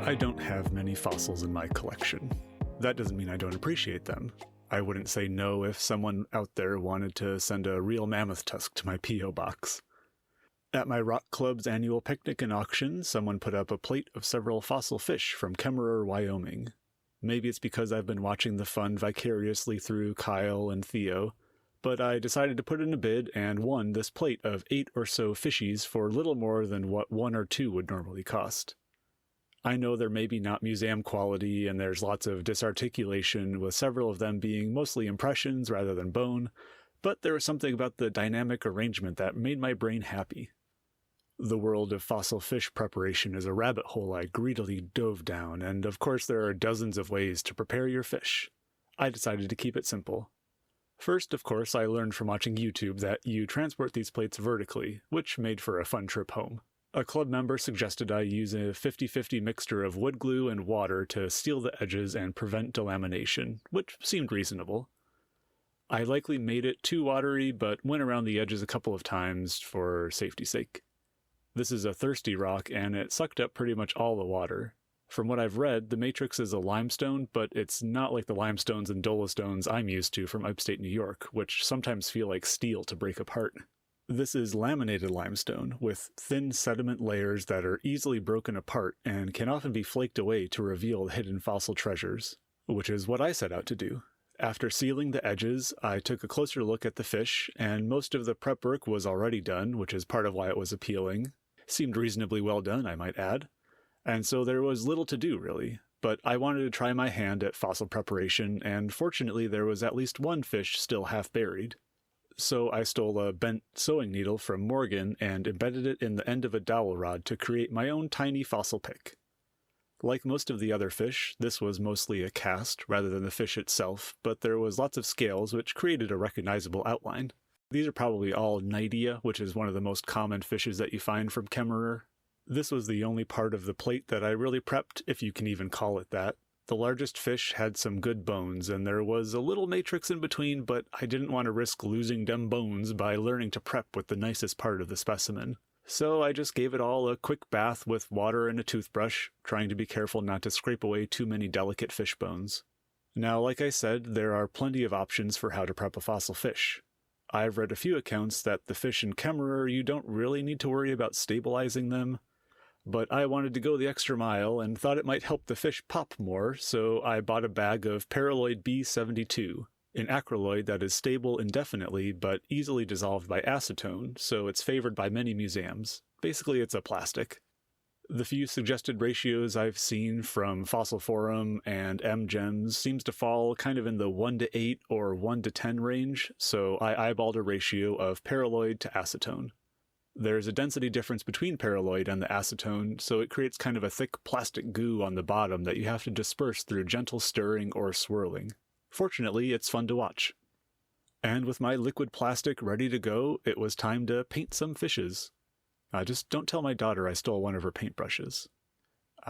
I don't have many fossils in my collection. That doesn't mean I don't appreciate them. I wouldn't say no if someone out there wanted to send a real mammoth tusk to my P.O. box. At my rock club's annual picnic and auction, someone put up a plate of several fossil fish from Kemmerer, Wyoming. Maybe it's because I've been watching the fun vicariously through Kyle and Theo, but I decided to put in a bid and won this plate of 8 or so fishies for little more than what 1 or 2 would normally cost. I know they're maybe not museum quality and there's lots of disarticulation, with several of them being mostly impressions rather than bone, but there was something about the dynamic arrangement that made my brain happy. The world of fossil fish preparation is a rabbit hole I greedily dove down, and of course there are dozens of ways to prepare your fish. I decided to keep it simple. First, of course, I learned from watching YouTube that you transport these plates vertically, which made for a fun trip home. A club member suggested I use a 50-50 mixture of wood glue and water to seal the edges and prevent delamination, which seemed reasonable. I likely made it too watery, but went around the edges a couple of times for safety's sake. This is a thirsty rock, and it sucked up pretty much all the water. From what I've read, the matrix is a limestone, but it's not like the limestones and dolostones I'm used to from upstate New York, which sometimes feel like steel to break apart. This is laminated limestone, with thin sediment layers that are easily broken apart and can often be flaked away to reveal hidden fossil treasures, which is what I set out to do. After sealing the edges, I took a closer look at the fish, and most of the prep work was already done, which is part of why it was appealing. Seemed reasonably well done, I might add. And so there was little to do, really. But I wanted to try my hand at fossil preparation, and fortunately there was at least one fish still half buried. So I stole a bent sewing needle from Morgan and embedded it in the end of a dowel rod to create my own tiny fossil pick. Like most of the other fish, this was mostly a cast rather than the fish itself, but there was lots of scales which created a recognizable outline. These are probably all Nidea, which is one of the most common fishes that you find from Kemmerer. This was the only part of the plate that I really prepped, if you can even call it that. The largest fish had some good bones, and there was a little matrix in between, but I didn't want to risk losing them bones by learning to prep with the nicest part of the specimen. So I just gave it all a quick bath with water and a toothbrush, trying to be careful not to scrape away too many delicate fish bones. Now, like I said, there are plenty of options for how to prep a fossil fish. I've read a few accounts that the fish in Kemmerer you don't really need to worry about stabilizing them, but I wanted to go the extra mile and thought it might help the fish pop more, so I bought a bag of Paraloid B72, an acryloid that is stable indefinitely but easily dissolved by acetone, so it's favored by many museums. Basically, it's a plastic. The few suggested ratios I've seen from Fossil Forum and MGems seems to fall kind of in the 1:8 or 1:10 range, so I eyeballed a ratio of Paraloid to acetone. There's a density difference between Paraloid and the acetone, so it creates kind of a thick plastic goo on the bottom that you have to disperse through gentle stirring or swirling. Fortunately, it's fun to watch. And with my liquid plastic ready to go, it was time to paint some fishes. Just don't tell my daughter I stole one of her paintbrushes.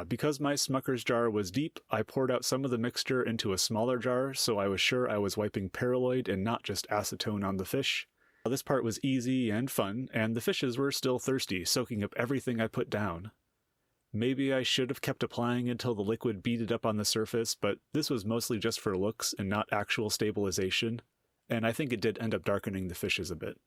Because my Smucker's jar was deep, I poured out some of the mixture into a smaller jar so I was sure I was wiping Paraloid and not just acetone on the fish. This part was easy and fun, and the fishes were still thirsty, soaking up everything I put down. Maybe I should have kept applying until the liquid beaded up on the surface, but this was mostly just for looks and not actual stabilization, and I think it did end up darkening the fishes a bit.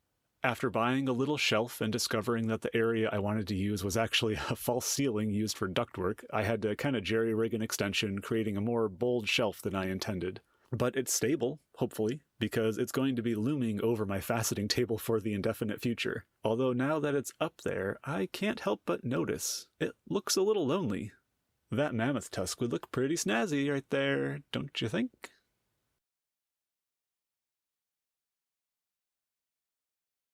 After buying a little shelf and discovering that the area I wanted to use was actually a false ceiling used for ductwork, I had to kind of jerry-rig an extension, creating a more bold shelf than I intended. But it's stable, hopefully, because it's going to be looming over my faceting table for the indefinite future. Although now that it's up there, I can't help but notice it looks a little lonely. That mammoth tusk would look pretty snazzy right there, don't you think?